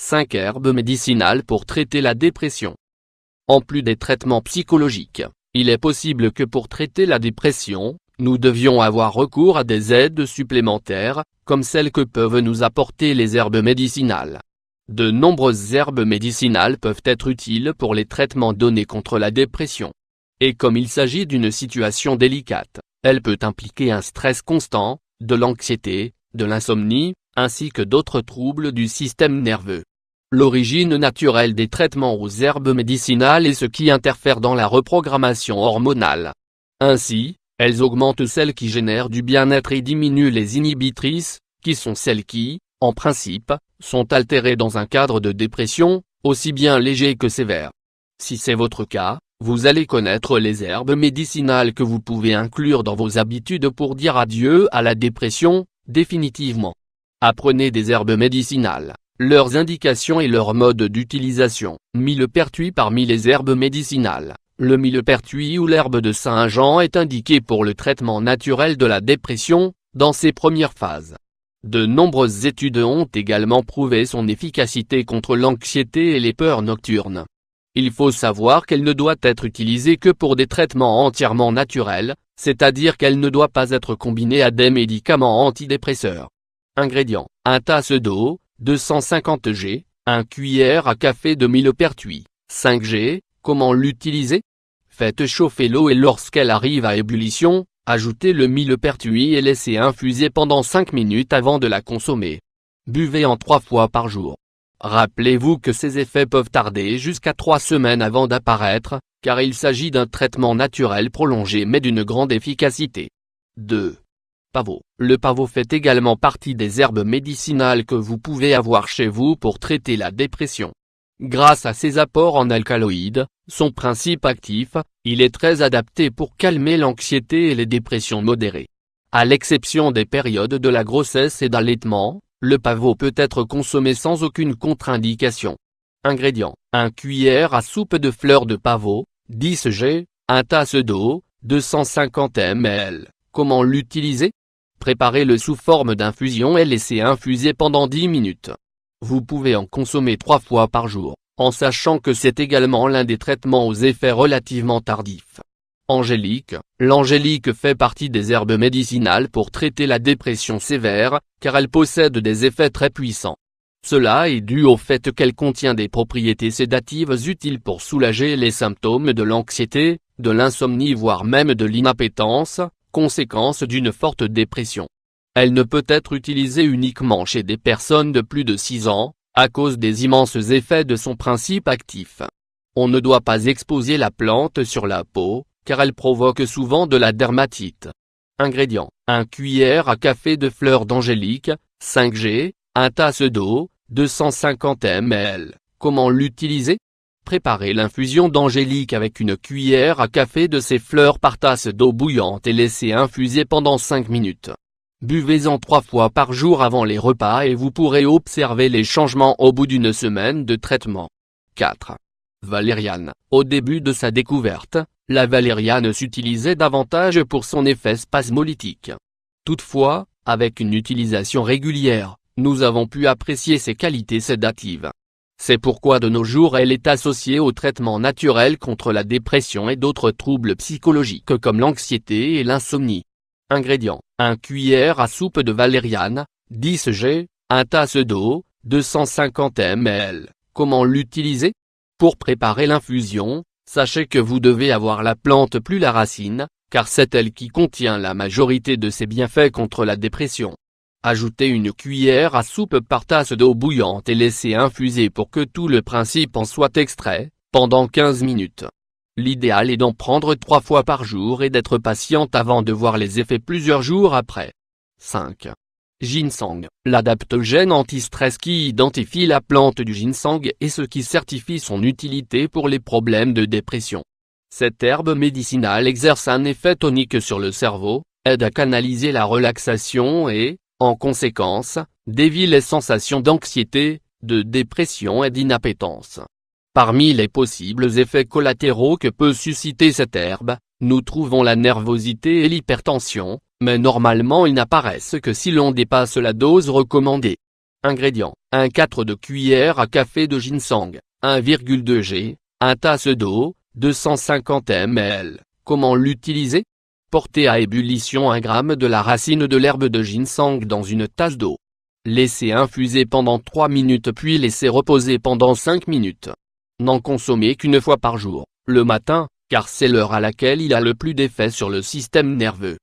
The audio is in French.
5 herbes médicinales pour traiter la dépression. En plus des traitements psychologiques, il est possible que pour traiter la dépression, nous devions avoir recours à des aides supplémentaires, comme celles que peuvent nous apporter les herbes médicinales. De nombreuses herbes médicinales peuvent être utiles pour les traitements donnés contre la dépression. Et comme il s'agit d'une situation délicate, elle peut impliquer un stress constant, de l'anxiété, de l'insomnie, ainsi que d'autres troubles du système nerveux. L'origine naturelle des traitements aux herbes médicinales est ce qui interfère dans la reprogrammation hormonale. Ainsi, elles augmentent celles qui génèrent du bien-être et diminuent les inhibitrices, qui sont celles qui, en principe, sont altérées dans un cadre de dépression, aussi bien léger que sévère. Si c'est votre cas, vous allez connaître les herbes médicinales que vous pouvez inclure dans vos habitudes pour dire adieu à la dépression, définitivement. Apprenez des herbes médicinales, leurs indications et leur mode d'utilisation. Millepertuis. Parmi les herbes médicinales, le millepertuis ou l'herbe de Saint-Jean est indiqué pour le traitement naturel de la dépression, dans ses premières phases. De nombreuses études ont également prouvé son efficacité contre l'anxiété et les peurs nocturnes. Il faut savoir qu'elle ne doit être utilisée que pour des traitements entièrement naturels, c'est-à-dire qu'elle ne doit pas être combinée à des médicaments antidépresseurs. Ingrédients: 1 tasse d'eau, 250 g, 1 cuillère à café de millepertuis, 5 g. Comment l'utiliser? Faites chauffer l'eau et lorsqu'elle arrive à ébullition, ajoutez le millepertuis et laissez infuser pendant 5 minutes avant de la consommer. Buvez en 3 fois par jour. Rappelez-vous que ces effets peuvent tarder jusqu'à 3 semaines avant d'apparaître, car il s'agit d'un traitement naturel prolongé mais d'une grande efficacité. 2. Pavot. Le pavot fait également partie des herbes médicinales que vous pouvez avoir chez vous pour traiter la dépression. Grâce à ses apports en alcaloïdes, son principe actif, il est très adapté pour calmer l'anxiété et les dépressions modérées. À l'exception des périodes de la grossesse et d'allaitement, le pavot peut être consommé sans aucune contre-indication. Ingrédients: 1 cuillère à soupe de fleurs de pavot, 10 g, 1 tasse d'eau, 250 ml. Comment l'utiliser? Préparez-le sous forme d'infusion et laissez infuser pendant 10 minutes. Vous pouvez en consommer 3 fois par jour, en sachant que c'est également l'un des traitements aux effets relativement tardifs. Angélique. L'angélique fait partie des herbes médicinales pour traiter la dépression sévère, car elle possède des effets très puissants. Cela est dû au fait qu'elle contient des propriétés sédatives utiles pour soulager les symptômes de l'anxiété, de l'insomnie voire même de l'inappétence, conséquence d'une forte dépression. Elle ne peut être utilisée uniquement chez des personnes de plus de 6 ans, à cause des immenses effets de son principe actif. On ne doit pas exposer la plante sur la peau, car elle provoque souvent de la dermatite. Ingrédients: 1 cuillère à café de fleurs d'angélique, 5 g, 1 tasse d'eau, 250 ml. Comment l'utiliser? Préparez l'infusion d'angélique avec une cuillère à café de ces fleurs par tasse d'eau bouillante et laissez infuser pendant 5 minutes. Buvez-en 3 fois par jour avant les repas et vous pourrez observer les changements au bout d'une semaine de traitement. 4. Valériane. Au début de sa découverte, la valériane s'utilisait davantage pour son effet spasmolytique. Toutefois, avec une utilisation régulière, nous avons pu apprécier ses qualités sédatives. C'est pourquoi de nos jours elle est associée au traitement naturel contre la dépression et d'autres troubles psychologiques comme l'anxiété et l'insomnie. Ingrédients: 1 cuillère à soupe de valériane, 10 g, 1 tasse d'eau, 250 ml. Comment l'utiliser? Pour préparer l'infusion, sachez que vous devez avoir la plante plus la racine, car c'est elle qui contient la majorité de ses bienfaits contre la dépression. Ajoutez une cuillère à soupe par tasse d'eau bouillante et laissez infuser pour que tout le principe en soit extrait, pendant 15 minutes. L'idéal est d'en prendre 3 fois par jour et d'être patiente avant de voir les effets plusieurs jours après. 5. Ginseng. L'adaptogène anti-stress qui identifie la plante du ginseng est ce qui certifie son utilité pour les problèmes de dépression. Cette herbe médicinale exerce un effet tonique sur le cerveau, aide à canaliser la relaxation et, en conséquence, dévie les sensations d'anxiété, de dépression et d'inappétence. Parmi les possibles effets collatéraux que peut susciter cette herbe, nous trouvons la nervosité et l'hypertension, mais normalement ils n'apparaissent que si l'on dépasse la dose recommandée. Ingrédients, 1/4 de cuillère à café de ginseng, 1,2 g, 1 tasse d'eau, 250 ml. Comment l'utiliser? Portez à ébullition 1 g de la racine de l'herbe de ginseng dans une tasse d'eau. Laissez infuser pendant 3 minutes puis laissez reposer pendant 5 minutes. N'en consommez qu'une fois par jour, le matin, car c'est l'heure à laquelle il a le plus d'effet sur le système nerveux.